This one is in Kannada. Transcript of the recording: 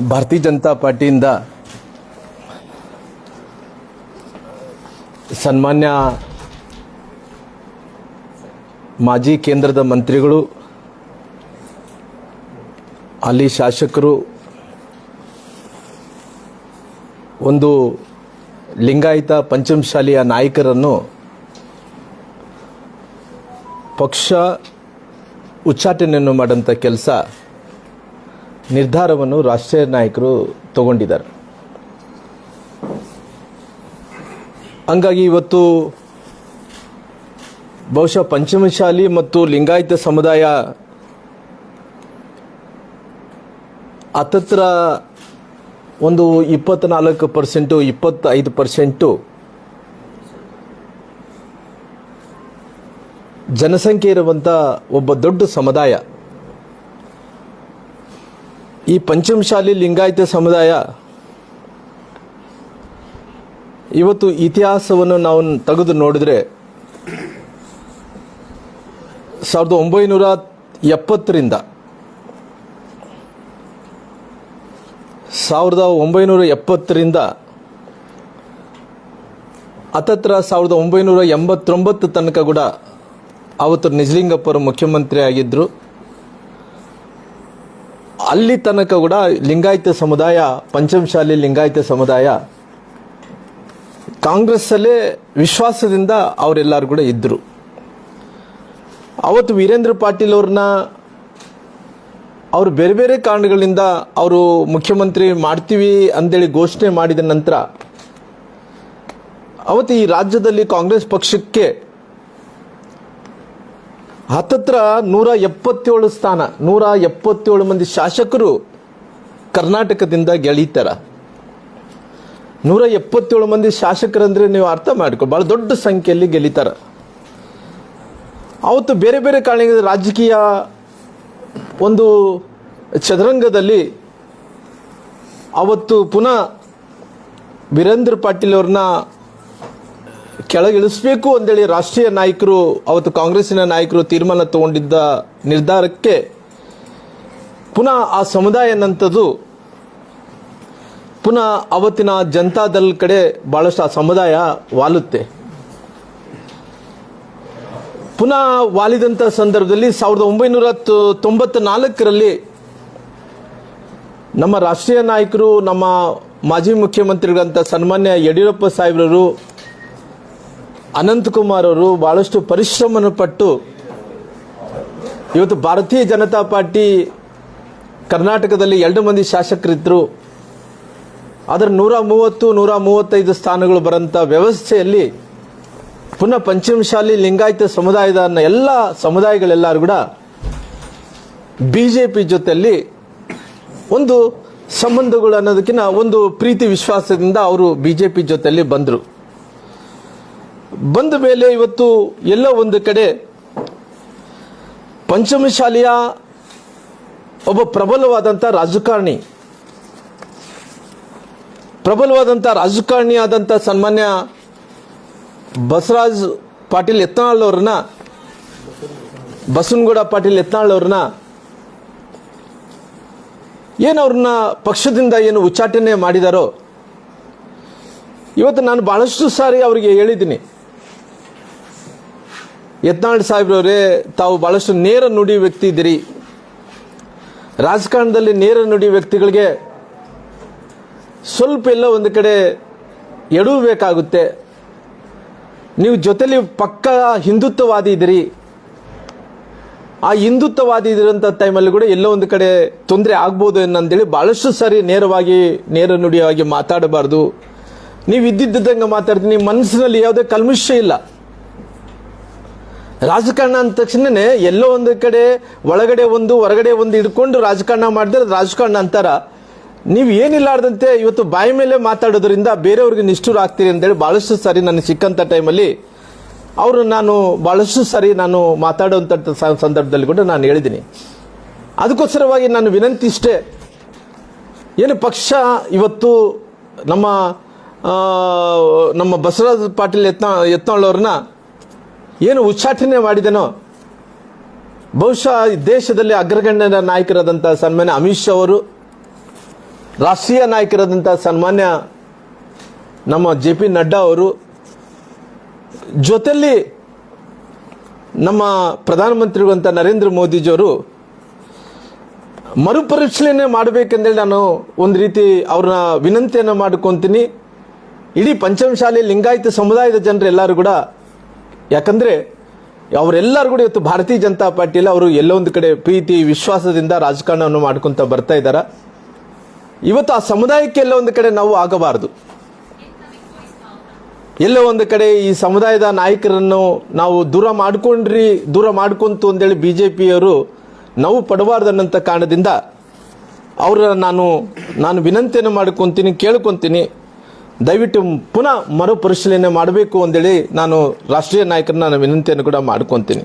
ಭಾರತೀಯ ಜನತಾ ಪಾರ್ಟಿಯಿಂದ ಸನ್ಮಾನ್ಯ ಮಾಜಿ ಕೇಂದ್ರದ ಮಂತ್ರಿಗಳು, ಅಲ್ಲಿ ಶಾಸಕರು, ಒಂದು ಲಿಂಗಾಯತ ಪಂಚಮಶಾಲಿಯ ನಾಯಕರನ್ನು ಪಕ್ಷ ಉಚ್ಚಾಟನೆಯನ್ನು ಮಾಡೋಂಥ ಕೆಲಸ ನಿರ್ಧಾರವನ್ನು ರಾಷ್ಟ್ರೀಯ ನಾಯಕರು ತಗೊಂಡಿದ್ದಾರೆ. ಹಂಗಾಗಿ ಇವತ್ತು ಬಹುಶಃ ಪಂಚಮಶಾಲಿ ಮತ್ತು ಲಿಂಗಾಯತ ಸಮುದಾಯ ಹತ್ತತ್ರ ಒಂದು 24%, 25% ಜನಸಂಖ್ಯೆ ಇರುವಂಥ ಒಬ್ಬ ದೊಡ್ಡ ಸಮುದಾಯ. ಈ ಪಂಚಮಶಾಲಿ ಲಿಂಗಾಯತ ಸಮುದಾಯ ಇವತ್ತು ಇತಿಹಾಸವನ್ನು ನಾವು ತೆಗೆದು ನೋಡಿದ್ರೆ 1970ರಿಂದ 1970ರಿಂದ ಹತ್ತತ್ರ 1989 ತನಕ ಕೂಡ ಅವತ್ತು ನಿಜಲಿಂಗಪ್ಪರು ಮುಖ್ಯಮಂತ್ರಿ ಆಗಿದ್ದರು. ಅಲ್ಲಿ ತನಕ ಕೂಡ ಲಿಂಗಾಯತ ಸಮುದಾಯ, ಪಂಚಮಶಾಲಿ ಲಿಂಗಾಯತ ಸಮುದಾಯ ಕಾಂಗ್ರೆಸ್ಸಲ್ಲೇ ವಿಶ್ವಾಸದಿಂದ ಅವರೆಲ್ಲರೂ ಕೂಡ ಇದ್ದರು. ಅವತ್ತು ವೀರೇಂದ್ರ ಪಾಟೀಲ್ ಅವ್ರನ್ನ ಅವರು ಬೇರೆ ಬೇರೆ ಕಾರಣಗಳಿಂದ ಅವರು ಮುಖ್ಯಮಂತ್ರಿ ಮಾಡ್ತೀವಿ ಅಂತೇಳಿ ಘೋಷಣೆ ಮಾಡಿದ ನಂತರ ಅವತ್ತು ಈ ರಾಜ್ಯದಲ್ಲಿ ಕಾಂಗ್ರೆಸ್ ಪಕ್ಷಕ್ಕೆ ಹತ್ತತ್ರ 177 ಸ್ಥಾನ, 177 ಮಂದಿ ಶಾಸಕರು ಕರ್ನಾಟಕದಿಂದ ಗೆಳೀತಾರ. 177 ಮಂದಿ ಶಾಸಕರಂದ್ರೆ ನೀವು ಅರ್ಥ ಮಾಡಿಕೊಳ್ಳಿ, ಬಹಳ ದೊಡ್ಡ ಸಂಖ್ಯೆಯಲ್ಲಿ ಗೆಲ್ಲೀತಾರ. ಅವತ್ತು ಬೇರೆ ಬೇರೆ ಕಾರಣಗಳಿಂದ ರಾಜಕೀಯ ಒಂದು ಚದುರಂಗದಲ್ಲಿ ಅವತ್ತು ಪುನಃ ವೀರೇಂದ್ರ ಪಾಟೀಲ್ ಅವ್ರನ್ನ ಕೆಳಗಿಳಿಸಬೇಕು ಅಂತೇಳಿ ರಾಷ್ಟ್ರೀಯ ನಾಯಕರು, ಅವತ್ತು ಕಾಂಗ್ರೆಸ್ಸಿನ ನಾಯಕರು ತೀರ್ಮಾನ ತಗೊಂಡಿದ್ದ ನಿರ್ಧಾರಕ್ಕೆ ಪುನಃ ಆ ಸಮುದಾಯ ಅನ್ನಂಥದ್ದು ಪುನಃ ಅವತ್ತಿನ ಜನತಾದಳ ಕಡೆ ಬಹಳಷ್ಟು ಆ ಸಮುದಾಯ ವಾಲುತ್ತೆ. ಪುನಃ ವಾಲಿದಂಥ ಸಂದರ್ಭದಲ್ಲಿ 1994ರಲ್ಲಿ ನಮ್ಮ ರಾಷ್ಟ್ರೀಯ ನಾಯಕರು, ನಮ್ಮ ಮಾಜಿ ಮುಖ್ಯಮಂತ್ರಿಗಳಂತ ಸನ್ಮಾನ್ಯ ಯಡಿಯೂರಪ್ಪ ಸಾಹೇಬ್ರವರು, ಅನಂತಕುಮಾರ್ ಅವರು ಬಹಳಷ್ಟು ಪರಿಶ್ರಮವನ್ನು ಪಟ್ಟು ಇವತ್ತು ಭಾರತೀಯ ಜನತಾ ಪಾರ್ಟಿ ಕರ್ನಾಟಕದಲ್ಲಿ 2 ಮಂದಿ ಶಾಸಕರಿದ್ದರು. ಅದರ 130, 135 ಸ್ಥಾನಗಳು ಬರೋಂಥ ವ್ಯವಸ್ಥೆಯಲ್ಲಿ ಪುನಃ ಪಂಚಮಶಾಲಿ ಲಿಂಗಾಯತ ಸಮುದಾಯದ ಎಲ್ಲ ಸಮುದಾಯಗಳೆಲ್ಲರೂ ಕೂಡ BJP ಜೊತೆಯಲ್ಲಿ ಒಂದು ಸಂಬಂಧಗಳು ಅನ್ನೋದಕ್ಕಿಂತ ಒಂದು ಪ್ರೀತಿ ವಿಶ್ವಾಸದಿಂದ ಅವರು BJP ಜೊತೆಯಲ್ಲಿ ಬಂದರು. ಬಂದ ಮೇಲೆ ಇವತ್ತು ಎಲ್ಲ ಒಂದು ಕಡೆ ಪಂಚಮಶಾಲಿಯ ಒಬ್ಬ ಪ್ರಬಲವಾದಂಥ ರಾಜಕಾರಣಿ ಆದಂಥ ಸನ್ಮಾನ್ಯ ಬಸವರಾಜ್ ಪಾಟೀಲ್ ಯತ್ನಾಳ್ ಅವ್ರನ್ನ, ಬಸವನಗೌಡ ಪಾಟೀಲ್ ಯತ್ನಾಳ್ ಅವ್ರನ್ನ ಅವ್ರನ್ನ ಪಕ್ಷದಿಂದ ಏನು ಉಚ್ಚಾಟನೆ ಮಾಡಿದಾರೋ, ಇವತ್ತು ನಾನು ಬಹಳಷ್ಟು ಸಾರಿ ಅವರಿಗೆ ಹೇಳಿದ್ದೀನಿ, ಯತ್ನಾಳ್ ಸಾಹೇಬ್ರವರೇ, ತಾವು ಬಹಳಷ್ಟು ನೇರ ನುಡಿ ವ್ಯಕ್ತಿ ಇದ್ದೀರಿ. ರಾಜಕಾರಣದಲ್ಲಿ ನೇರ ನುಡಿ ವ್ಯಕ್ತಿಗಳಿಗೆ ಸ್ವಲ್ಪ ಎಲ್ಲ ಒಂದು ಕಡೆ ಎಡವಬೇಕಾಗುತ್ತೆ. ನೀವು ಜೊತೆಲಿ ಪಕ್ಕ ಹಿಂದುತ್ವವಾದಿ ಇದ್ದೀರಿ. ಆ ಹಿಂದುತ್ವವಾದಿ ಇದ್ರಂಥ ಟೈಮಲ್ಲಿ ಕೂಡ ಎಲ್ಲೋ ಒಂದು ಕಡೆ ತೊಂದರೆ ಆಗ್ಬೋದು ಅನ್ನಂದೇಳಿ ಬಹಳಷ್ಟು ಸಾರಿ ನೇರ ನುಡಿಯಾಗಿ ಮಾತಾಡಬಾರ್ದು. ನೀವು ಇದ್ದಿದ್ದಂಗೆ ಮಾತಾಡ್ತೀನಿ, ನಿಮ್ಮ ಮನಸ್ಸಿನಲ್ಲಿ ಯಾವುದೇ ಕಲ್ಮಶ ಇಲ್ಲ. ರಾಜಕಾರಣ ಅಂದ ತಕ್ಷಣನೇ ಎಲ್ಲೋ ಒಂದು ಕಡೆ ಒಳಗಡೆ ಒಂದು ಹೊರಗಡೆ ಒಂದು ಹಿಡ್ಕೊಂಡು ರಾಜಕಾರಣ ಮಾಡಿದ್ರೆ ರಾಜಕಾರಣ ಅಂತಾರ. ನೀವು ಏನಿಲ್ಲಾರ್ದಂತೆ ಇವತ್ತು ಬಾಯಿ ಮೇಲೆ ಮಾತಾಡೋದ್ರಿಂದ ಬೇರೆಯವ್ರಿಗೆ ನಿಷ್ಠುರ ಆಗ್ತೀರಿ ಅಂತೇಳಿ ಬಹಳಷ್ಟು ಸಾರಿ ನನಗೆ ಸಿಕ್ಕಂಥ ಟೈಮಲ್ಲಿ ನಾನು ಬಹಳಷ್ಟು ಸಾರಿ ನಾನು ಮಾತಾಡುವಂಥ ಸಂದರ್ಭದಲ್ಲಿ ಕೂಡ ನಾನು ಹೇಳಿದ್ದೀನಿ. ಅದಕ್ಕೋಸ್ಕರವಾಗಿ ನಾನು ವಿನಂತಿ ಇಷ್ಟೇ, ಏನು ಪಕ್ಷ ಇವತ್ತು ನಮ್ಮ ಬಸವರಾಜ ಪಾಟೀಲ್ ಯತ್ನಾಳ್ ಅವ್ರನ್ನ ಏನು ಉಚ್ಚಾಟನೆ ಮಾಡಿದನೋ, ಬಹುಶಃ ದೇಶದಲ್ಲಿ ಅಗ್ರಗಣ್ಯ ನಾಯಕರಾದಂಥ ಸನ್ಮಾನ್ಯ ಅಮಿತ್ ಶಾ ಅವರು, ರಾಷ್ಟ್ರೀಯ ನಾಯಕರಾದಂಥ ಸನ್ಮಾನ್ಯ ನಮ್ಮ JP ನಡ್ಡಾ ಅವರು ಜೊತೆಯಲ್ಲಿ ನಮ್ಮ ಪ್ರಧಾನಮಂತ್ರಿಗಳಂತ ನರೇಂದ್ರ ಮೋದಿಜಿಯವರು ಮರುಪರಿಶೀಲನೆ ಮಾಡಬೇಕೆಂದೇಳಿ ನಾನು ಒಂದು ರೀತಿ ಅವ್ರನ್ನ ವಿನಂತಿಯನ್ನು ಮಾಡ್ಕೊತೀನಿ. ಇಡೀ ಪಂಚಮಶಾಲಿ ಲಿಂಗಾಯತ ಸಮುದಾಯದ ಜನರು ಎಲ್ಲರೂ ಕೂಡ, ಯಾಕಂದರೆ ಅವರೆಲ್ಲರೂ ಕೂಡ ಇವತ್ತು ಭಾರತೀಯ ಜನತಾ ಪಾರ್ಟಿಯಲ್ಲಿ ಅವರು ಎಲ್ಲೋ ಒಂದು ಕಡೆ ಪ್ರೀತಿ ವಿಶ್ವಾಸದಿಂದ ರಾಜಕಾರಣವನ್ನು ಮಾಡ್ಕೊತ ಬರ್ತಾ ಇದ್ದಾರೆ. ಇವತ್ತು ಆ ಸಮುದಾಯಕ್ಕೆ ಎಲ್ಲೋ ಒಂದು ಕಡೆ ನಾವು ಆಗಬಾರದು. ಎಲ್ಲೋ ಒಂದು ಕಡೆ ಈ ಸಮುದಾಯದ ನಾಯಕರನ್ನು ನಾವು ದೂರ ಮಾಡ್ಕೊಂತು ಅಂತೇಳಿ BJPಯವರು ನಾವು ಪಡಬಾರ್ದನ್ನಂಥ ಕಾರಣದಿಂದ ಅವರ ನಾನು ವಿನಂತಿಯನ್ನು ಮಾಡ್ಕೊತೀನಿ, ಕೇಳ್ಕೊತೀನಿ, ದಯವಿಟ್ಟು ಪುನಃ ಮರುಪರಿಶೀಲನೆ ಮಾಡಬೇಕು ಅಂತೇಳಿ ನಾನು ರಾಷ್ಟ್ರೀಯ ನಾಯಕರನ್ನ ವಿನಂತಿಯನ್ನು ಕೂಡ ಮಾಡ್ಕೊತೀನಿ.